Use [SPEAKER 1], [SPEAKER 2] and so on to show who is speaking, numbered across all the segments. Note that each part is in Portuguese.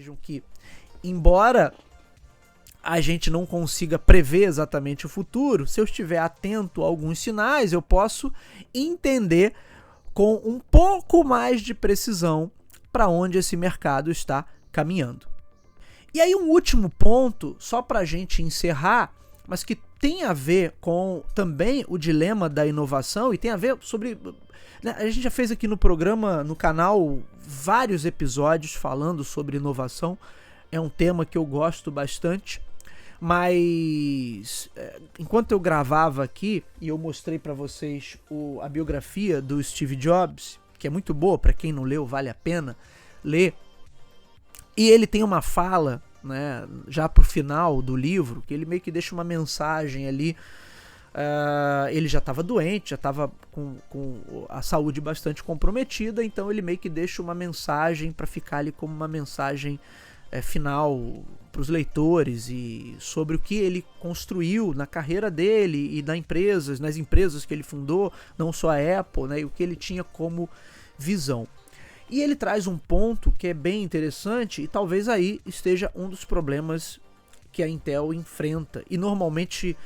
[SPEAKER 1] Vejam que, embora a gente não consiga prever exatamente o futuro, se eu estiver atento a alguns sinais, eu posso entender com um pouco mais de precisão para onde esse mercado está caminhando. E aí um último ponto, só para a gente encerrar, mas que tem a ver com também o dilema da inovação e tem a ver sobre... A gente já fez aqui no programa, no canal, vários episódios falando sobre inovação. É um tema que eu gosto bastante. Mas enquanto eu gravava aqui e eu mostrei para vocês a biografia do Steve Jobs, que é muito boa, para quem não leu, vale a pena ler. E ele tem uma fala, né, já pro final do livro, que ele meio que deixa uma mensagem ali. Ele já estava doente, já estava com a saúde bastante comprometida, então ele meio que deixa uma mensagem para ficar ali como uma mensagem final para os leitores e sobre o que ele construiu na carreira dele e nas empresas que ele fundou, não só a Apple, né, e o que ele tinha como visão. E ele traz um ponto que é bem interessante e talvez aí esteja um dos problemas que a Intel enfrenta. E normalmente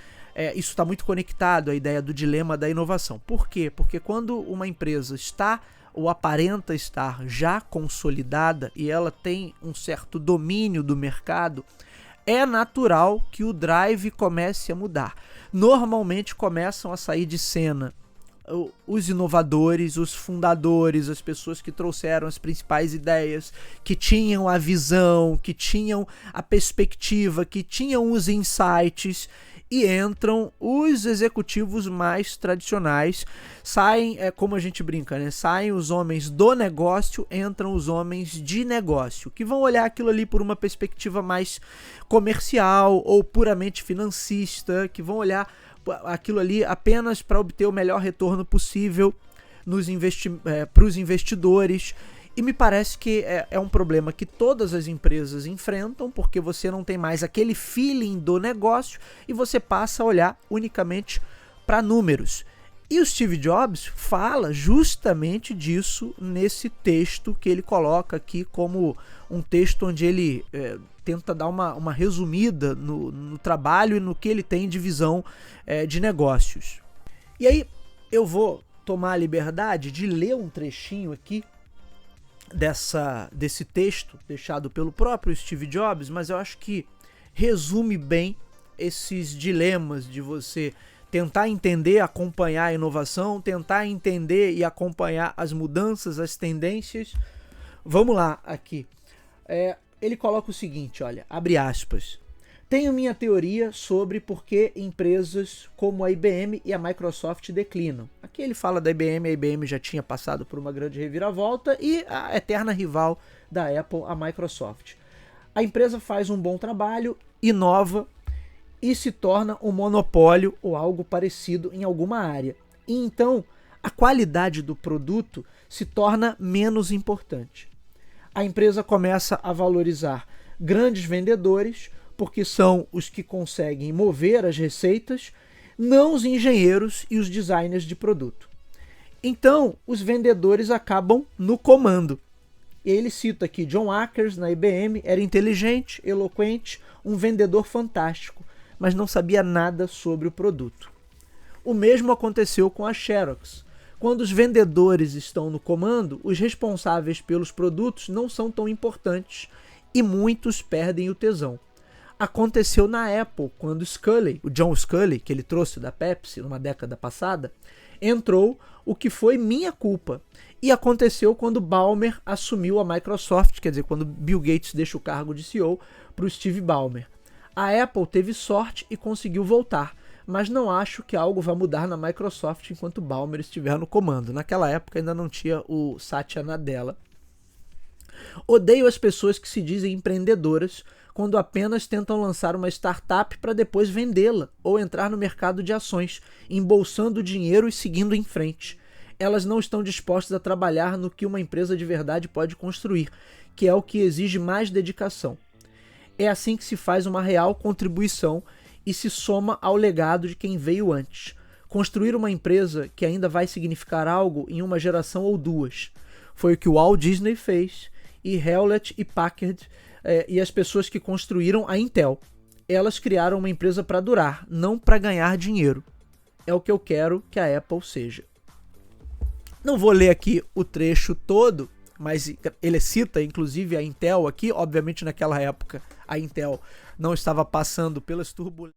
[SPEAKER 1] isso está muito conectado à ideia do dilema da inovação. Por quê? Porque quando uma empresa está ou aparenta estar já consolidada e ela tem um certo domínio do mercado, é natural que o drive comece a mudar. Normalmente começam a sair de cena os inovadores, os fundadores, as pessoas que trouxeram as principais ideias, que tinham a visão, que tinham a perspectiva, que tinham os insights, e entram os executivos mais tradicionais. Saem, como a gente brinca, né? Saem os homens do negócio, entram os homens de negócio, que vão olhar aquilo ali por uma perspectiva mais comercial ou puramente financista, que vão olhar aquilo ali apenas para obter o melhor retorno possível para os investidores. E me parece que é um problema que todas as empresas enfrentam, porque você não tem mais aquele feeling do negócio e você passa a olhar unicamente para números. E o Steve Jobs fala justamente disso nesse texto que ele coloca aqui como um texto onde ele tenta dar uma resumida no trabalho e no que ele tem de visão de negócios. E aí eu vou tomar a liberdade de ler um trechinho aqui desse texto deixado pelo próprio Steve Jobs, mas eu acho que resume bem esses dilemas de você tentar entender, acompanhar a inovação, tentar entender e acompanhar as mudanças, as tendências. Vamos lá aqui. Ele coloca o seguinte, olha, abre aspas. Tenho minha teoria sobre por que empresas como a IBM e a Microsoft declinam. Aqui ele fala da IBM, a IBM já tinha passado por uma grande reviravolta e a eterna rival da Apple, a Microsoft. A empresa faz um bom trabalho, inova e se torna um monopólio ou algo parecido em alguma área. E então a qualidade do produto se torna menos importante. A empresa começa a valorizar grandes vendedores, porque são os que conseguem mover as receitas, não os engenheiros e os designers de produto. Então, os vendedores acabam no comando. E ele cita aqui John Akers, na IBM, era inteligente, eloquente, um vendedor fantástico, mas não sabia nada sobre o produto. O mesmo aconteceu com a Xerox. Quando os vendedores estão no comando, os responsáveis pelos produtos não são tão importantes e muitos perdem o tesão. Aconteceu na Apple, quando o John Sculley, que ele trouxe da Pepsi numa década passada, entrou, o que foi minha culpa. E aconteceu quando Ballmer assumiu a Microsoft, quer dizer, quando Bill Gates deixa o cargo de CEO para o Steve Ballmer. A Apple teve sorte e conseguiu voltar, mas não acho que algo vai mudar na Microsoft enquanto Ballmer estiver no comando. Naquela época ainda não tinha o Satya Nadella. Odeio as pessoas que se dizem empreendedoras quando apenas tentam lançar uma startup para depois vendê-la ou entrar no mercado de ações, embolsando dinheiro e seguindo em frente. Elas não estão dispostas a trabalhar no que uma empresa de verdade pode construir, que é o que exige mais dedicação. É assim que se faz uma real contribuição e se soma ao legado de quem veio antes. Construir uma empresa que ainda vai significar algo em uma geração ou duas. Foi o que o Walt Disney fez e Hewlett e Packard e as pessoas que construíram a Intel. Elas criaram uma empresa para durar, não para ganhar dinheiro. É o que eu quero que a Apple seja. Não vou ler aqui o trecho todo, mas ele cita inclusive a Intel aqui. Obviamente naquela época a Intel não estava passando pelas turbulências